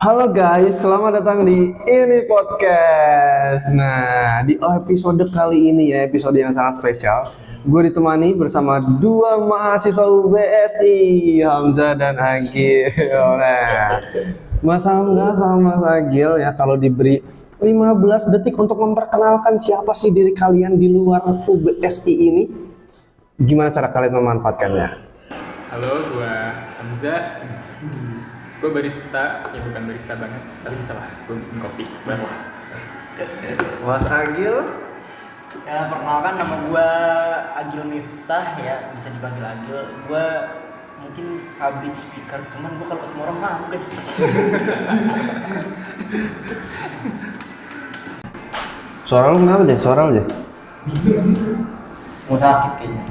Halo guys, selamat datang di ini podcast. Nah, di episode kali ini ya, episode yang sangat spesial. Gue ditemani bersama dua mahasiswa UBSI, Hamzah dan Agil. Nah, Mas Hamzah sama Mas Agil ya, kalau diberi 15 detik untuk memperkenalkan siapa sih diri kalian di luar UBSI ini, gimana cara kalian memanfaatkannya? Halo, gua Hamzah. Gue barista, ya bukan barista banget, tapi bisa lah, gue bikin kopi baru. Mas Agil? Ya, perkenalkan nama gue Agil Miftah ya, bisa dipanggil Agil. Gue mungkin public speaker, cuman gue kalau ketemu orang malu guys. Suara lu kenapa deh? Suara lu deh? Mau sakit kayaknya.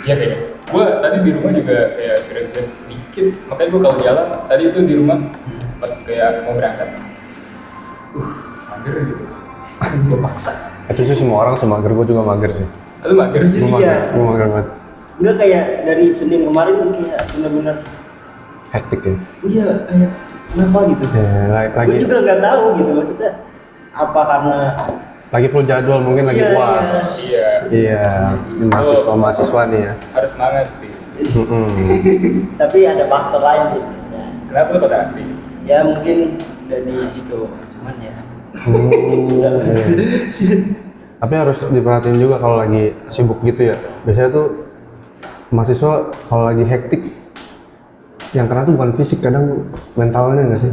Iya kayaknya. Gue tadi di rumah juga kayak gerak-gerak sedikit, makanya gue kalau jalan tadi itu di rumah pas kayak mau berangkat, mager gitu. Gue paksa. Itu sih semua orang mager, gue juga mager sih. Lu mager? Jadi Gue iya. mager banget. Enggak kayak dari Senin kemarin kayak benar-benar Hektik ya. iya kayak kenapa gitu. Ya, lagi Gue juga nggak tahu gitu maksudnya apa karena lagi full jadwal, mungkin lagi Iya, UAS. Iya. Iya, mahasiswa nih ya. Harus semangat sih. tapi ada faktor lain sih. Ya, Kenapa lu patah hati? ya mungkin dari situ cuman ya. Iya. Tapi harus diperhatiin juga kalau lagi sibuk gitu ya. Biasanya tuh mahasiswa kalau lagi hektik, yang kena tuh bukan fisik, kadang mentalnya nggak sih?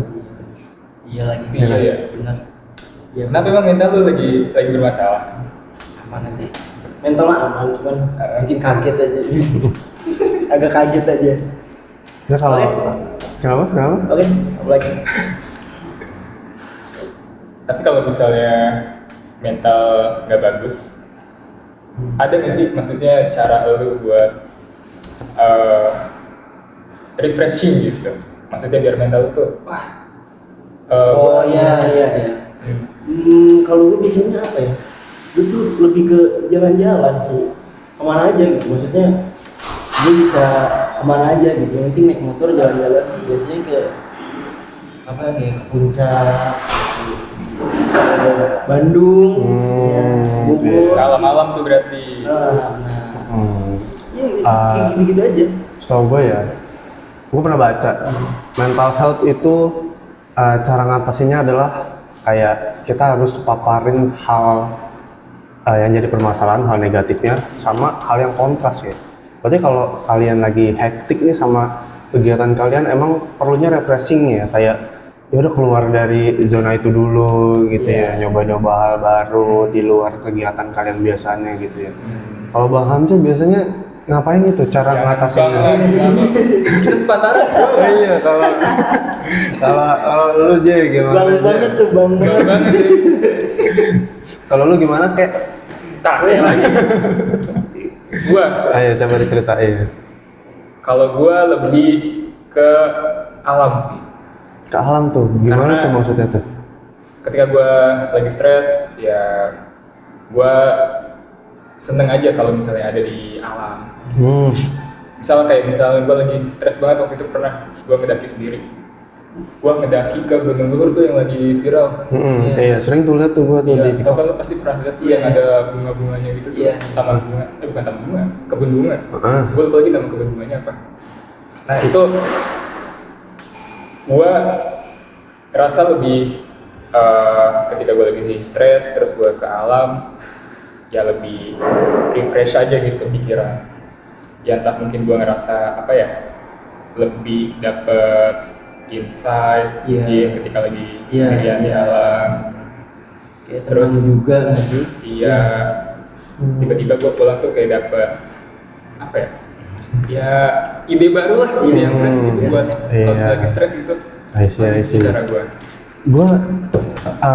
Iya lagi. Iya. Benar. Ya, Kenapa emang mental lu lagi bermasalah? aman nanti mental mah aman cuman bikin kaget aja agak kaget aja. Ya kalau Oke. kenapa? Oke, apa lagi? Tapi kalau misalnya mental nggak bagus, ada nggak sih maksudnya cara lu buat refreshing gitu? Maksudnya biar mental lu tuh Oh iya. Kalau gue biasanya apa ya, gue tuh lebih ke jalan-jalan sih, kemana aja gitu, maksudnya gue bisa kemana aja gitu, yang penting naik motor jalan-jalan, biasanya ke apa kayak ke puncak, ke Bandung, ya, Bogor. malam-malam tuh berarti. Nah, ya kayak gitu-gitu aja. Setahu gue ya, gue pernah baca mental health itu cara ngatasinnya adalah kayak kita harus paparin hal yang jadi permasalahan, hal negatifnya sama hal yang kontras ya. Berarti kalau kalian lagi hektik nih sama kegiatan kalian, emang perlunya refreshing ya, kayak ya udah keluar dari zona itu dulu gitu ya, nyoba-nyoba hal baru di luar kegiatan kalian biasanya gitu ya. Kalau Bang Hamzah biasanya ngapain itu cara ngatasinnya? Kita sepantaran. Iya, kalau lu Jay gimana? Bang banget tuh, bang banget. Kalau lu gimana kek? Tak lagi. Gua Ayo coba diceritain. kalau gua lebih ke alam sih. Ke alam tuh, gimana Karena- tuh maksudnya tuh? Ketika gua lagi stres, ya gua seneng aja kalau misalnya ada di alam. Misalnya gue lagi stres banget, waktu itu pernah gue ngedaki sendiri. Gue ngedaki ke Gunung Luhur tuh yang lagi viral. Iya, sering tuh lihat tuh gua tuh di Iya, tau TikTok. kan lo pasti pernah lihat tuh yang ada bunga-bunganya gitu tuh. Iya. Taman bunga, bukan taman bunga, kebun bunga. Heeh. Gue lupa lagi nama kebun bunganya apa. Nah itu gue ngerasa lebih ketika gue lagi stres, terus gue ke alam, ya lebih refresh aja gitu pikiran. Ya entah mungkin gue ngerasa apa ya, lebih dapet insight Iya. ketika lagi Iya, sendirian di iya. alam. Kayak Terus terus juga nggak sih? Iya, tiba-tiba gue pulang tuh kayak dapet apa ya? Ya ide baru lah, ide yang fresh gitu buat kalau Iya. lagi stres gitu. I see. Cara gue. Gua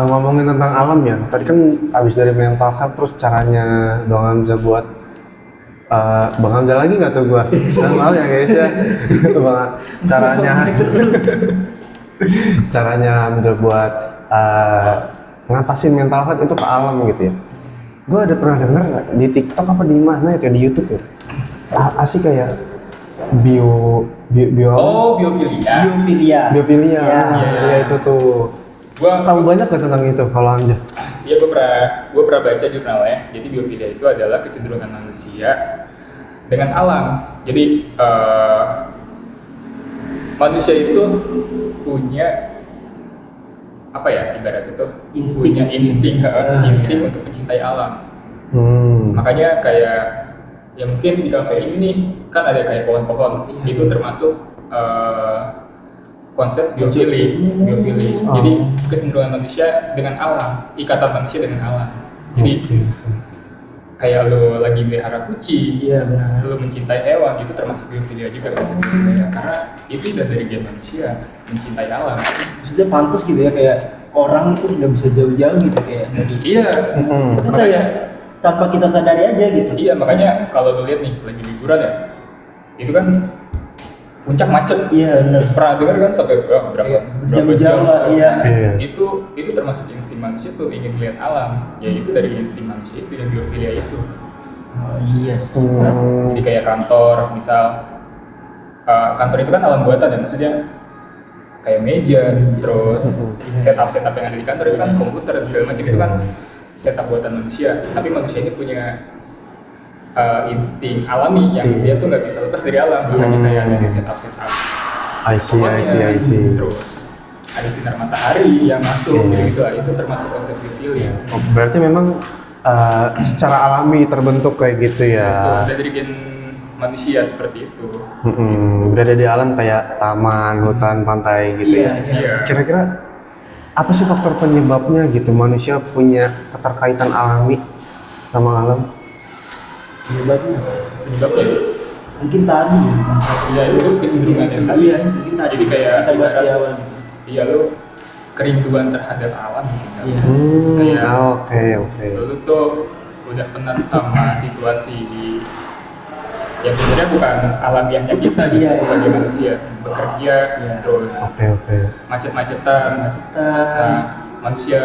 ngomongin tentang alam ya. Tadi kan abis dari mental health, terus caranya Bang Hamzah buat Bang Hamzah lagi nggak tuh gua? Maaf ya guys ya. Caranya Hamzah buat ngatasin mental health itu ke alam gitu ya. Gua ada pernah denger di TikTok apa di mana itu ya, di YouTube ya. Asik kayak bio Oh, biofilia. Biofilia. biofilia. Iya. Iya itu tuh. Gua Tahu banyak gak tentang itu kalau Anda? Iya, gue pernah baca jurnalnya. Jadi biofilia itu adalah kecenderungan manusia dengan alam. Jadi manusia itu punya apa ya, ibarat itu Insting. punya insting, insting Iya. untuk mencintai alam. Hmm. Makanya kayak ya mungkin di kafe ini kan ada kayak pohon-pohon, Iya. itu termasuk konsep biofili. Oh. Jadi kecenderungan manusia dengan alam, ikatan manusia dengan alam. Jadi Oke. kayak lo lagi melihara kucing, Iya benar. lo mencintai hewan, itu termasuk biofilia juga, konsep biofilia, karena itu udah dari gen manusia mencintai alam. Maksudnya pantas gitu ya, kayak orang itu nggak bisa jauh-jauh gitu kayak dari. Iya. Itu kayak tanpa kita sadari aja gitu. Iya, makanya kalau lo lihat nih lagi liburan ya, itu kan puncak macet. Iya benar. Pernah dengar kan sampai berapa Iya, berapa jam-jam jam? lah, iya. Iya. Itu termasuk insting manusia tuh, ingin melihat alam. Ya itu dari insting manusia itu, yang biofilia itu. Oh iya sih. Jadi kayak kantor, misal kantor itu kan alam buatan ya, maksudnya kayak meja, terus setup yang ada di kantor itu kan komputer dan segala macam, itu kan setup buatan manusia. Tapi manusia ini punya insting alami yang dia tuh nggak bisa lepas dari alam, makanya kayak ada di setup. I see. Terus ada sinar matahari yang masuk, gitu lah, itu termasuk konsep biofilia. Oh, berarti memang secara alami terbentuk kayak gitu Itu ya. ada dari gen manusia seperti itu. Berada di alam kayak taman, hutan, pantai gitu ya. Iya. Kira-kira apa sih faktor penyebabnya gitu manusia punya keterkaitan alami sama alam? Penyebabnya Penyebabnya mungkin tadi. ya itu kecenderungan yang tadi. Iya mungkin tadi. Jadi kayak kita bahas di ibarat- awal gitu. Iya, lu kerinduan terhadap alam gitu. Iya. Kayak Oke. lu tuh udah penat sama situasi ya sebenarnya bukan alamiahnya kita gitu, Iya, sebagai iya. manusia bekerja, Iya. terus Oke. macet-macetan. Kita Nah, manusia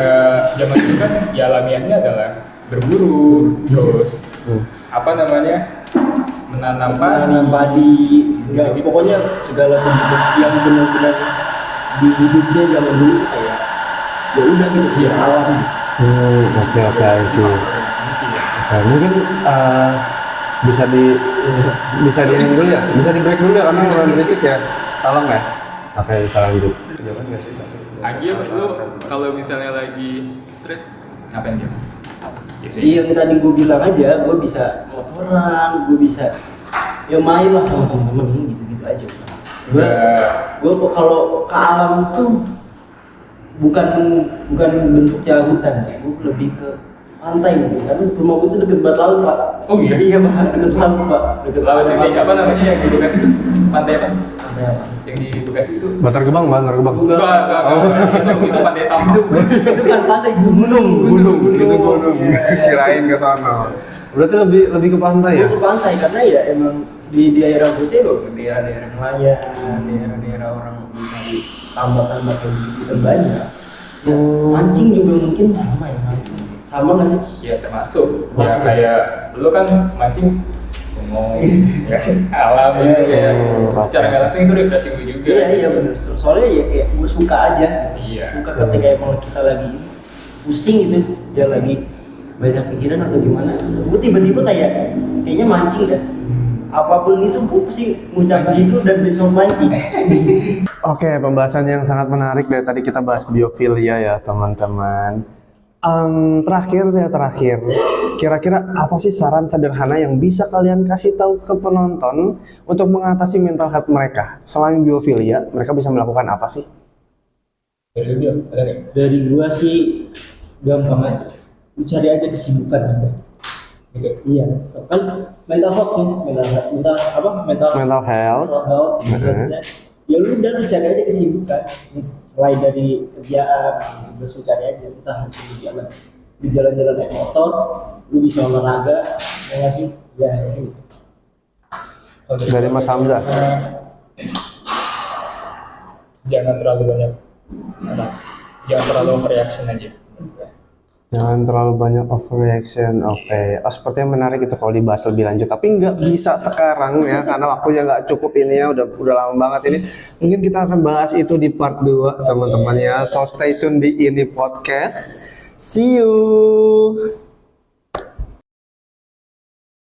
zaman dulu kan ya alamiahnya adalah berburu, terus apa namanya, menanam menanam padi, enggak, pokoknya segala bentuk yang benar-benar di hidupnya zaman dulu tuh kayak ya udah gitu, Iya. alam gitu. Oke, I see. Oke, mungkin bisa di ini dulu ya, bisa di break dulu ya karena mulai berisik ya. Tolong ya. Oke, bisa lanjut. Agil, lu kalau misalnya lagi stres ngapain dia? Iya, yang tadi gue bilang aja, gue bisa motoran, gue bisa ya main lah sama temen-temen gitu-gitu aja. Gue kalau ke alam tuh bukan bentuknya hutan ya, gue lebih ke pantai mungkin, karena rumah gue tuh deket banget laut pak. Oh iya? Iya pak, deket laut pak, deket Laut ini apa namanya yang di Bekasi itu? Pantai apa? Pantai apa? Yang di Bekasi itu? Bantar Gebang. Enggak, itu pantai sampah. Itu kan pantai, itu gunung. Itu gunung. Kirain ke sana. Berarti lebih ke pantai ya? Gue ke pantai karena ya emang di daerah Kucing loh, daerah-daerah nelayan, daerah-daerah orang mencari tambak-tambak yang begitu banyak. Ya, mancing juga mungkin sama ya mancing. Sama nggak sih? Ya termasuk. Ya Termasuk. kayak lu kan mancing ngomong ya alam gitu ya. Secara nggak langsung itu refreshing lu juga. Iya benar. Soalnya ya kayak gue suka aja. Iya. Suka ketika emang kita lagi pusing gitu, ya lagi banyak pikiran atau gimana. Gue tiba-tiba kayaknya mancing dah. Apapun itu gue pasti ngucap gitu dan besok mancing. Oke, pembahasan yang sangat menarik dari tadi kita bahas biofilia ya teman-teman. Terakhir, kira-kira apa sih saran sederhana yang bisa kalian kasih tahu ke penonton untuk mengatasi mental health mereka? Selain biofilia, mereka bisa melakukan apa sih? Dari lu Gil, ada nggak? Dari gua sih gampang aja. Lu cari aja kesibukan ada. Gitu. Iya, so, kan mental health nih, mental Mental health. maksudnya. Ya lu udah lu cari aja kesibukan. Selain dari kerjaan, terus lu cari aja entah di jalan-jalan naik motor, lu bisa olahraga, ya nggak sih? Ya gitu. Kalau Dari Mas Hamzah. Jangan terlalu banyak reaksi. Jangan terlalu overreaction aja. Jangan terlalu banyak overreaction. Oke. Oh, sepertinya menarik itu kalau dibahas lebih lanjut. Tapi nggak bisa sekarang ya, karena waktunya nggak cukup ini ya. Udah lama banget ini. Mungkin kita akan bahas itu di part 2 teman-teman ya. So stay tune di ini podcast. See you.